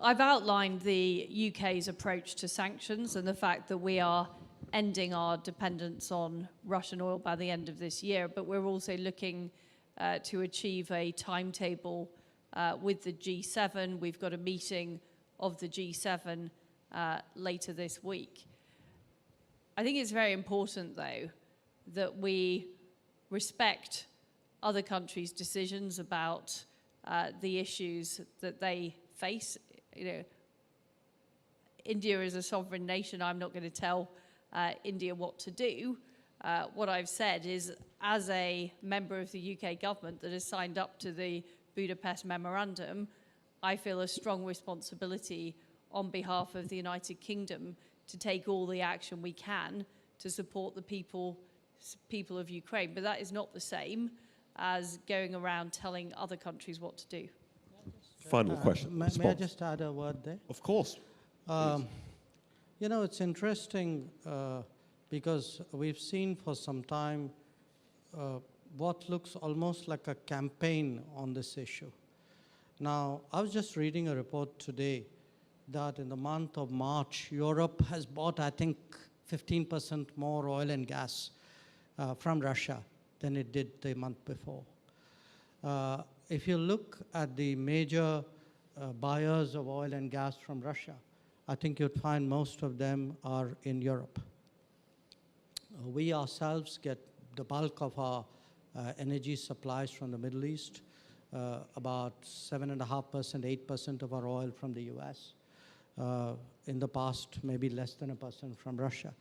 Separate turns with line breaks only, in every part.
I've outlined the UK's approach to sanctions and the fact that we are ending our dependence on Russian oil by the end of this year, but we're also looking to achieve a timetable with the G7. We've got a meeting of the G7 later this week. I think it's very important, though, that we respect other countries' decisions about the issues that they face. You know, India is a sovereign nation. I'm not going to tell India what to do. What I've said is, as a member of the UK government that has signed up to the Budapest Memorandum, I feel a strong responsibility on behalf of the United Kingdom to take all the action we can to support the people of Ukraine. But that is not the same as going around telling other countries what to do.
Final question.
May I just add a word there?
Of course.
You know, it's interesting because we've seen for some time what looks almost like a campaign on this issue. Now, I was just reading a report today that in the month of March, Europe has bought, I think, 15% more oil and gas from Russia than it did the month before. If you look at the major buyers of oil and gas from Russia, I think you'd find most of them are in Europe. We ourselves get the bulk of our energy supplies from the Middle East, about 7.5%, 8% of our oil from the US. In the past, maybe less than 1% from Russia.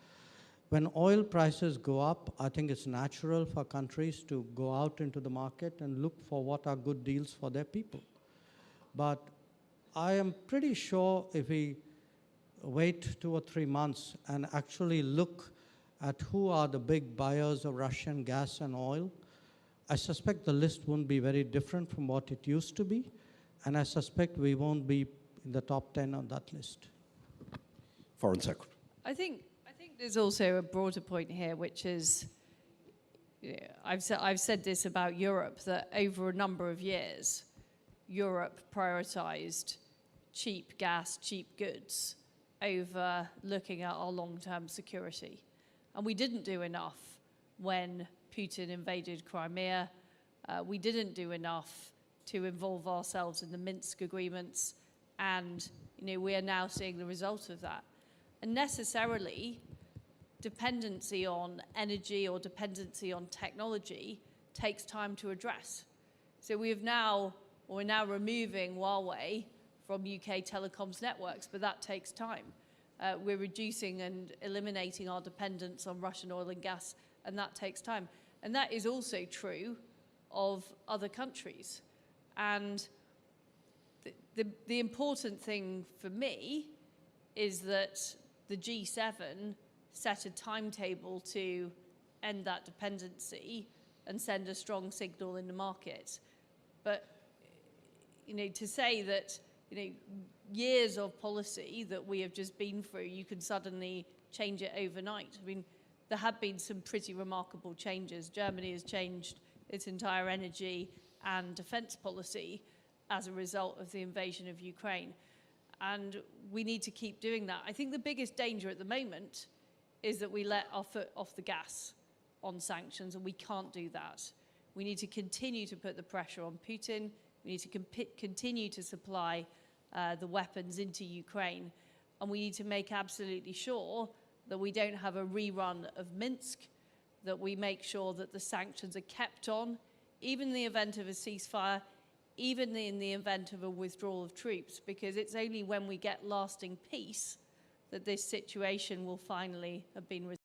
When oil prices go up, I think it's natural for countries to go out into the market and look for what are good deals for their people. But I am pretty sure if we wait 2 or 3 months and actually look at who are the big buyers of Russian gas and oil, I suspect the list won't be very different from what it used to be, and I suspect we won't be in the top 10 on that list.
Foreign Secretary.
I think there's also a broader point here, which is, you know, I've said this about Europe, that over a number of years, Europe prioritized cheap gas, cheap goods over looking at our long-term security. And we didn't do enough when Putin invaded Crimea. We didn't do enough to involve ourselves in the Minsk agreements. And, you know, we are now seeing the result of that. And necessarily, dependency on energy or dependency on technology takes time to address. So we're now removing Huawei from UK telecoms networks, but that takes time. We're reducing and eliminating our dependence on Russian oil and gas, and that takes time. And that is also true of other countries. And the important thing for me is that the G7 set a timetable to end that dependency and send a strong signal in the market. But, you know, to say that, you know, years of policy that we have just been through, you can suddenly change it overnight. I mean, there have been some pretty remarkable changes. Germany has changed its entire energy and defense policy as a result of the invasion of Ukraine. And we need to keep doing that. I think the biggest danger at the moment is that we let our foot off the gas on sanctions, and we can't do that. We need to continue to put the pressure on Putin. We need to continue to supply the weapons into Ukraine. And we need to make absolutely sure that we don't have a rerun of Minsk, that we make sure that the sanctions are kept on, even in the event of a ceasefire, even in the event of a withdrawal of troops, because it's only when we get lasting peace that this situation will finally have been resolved.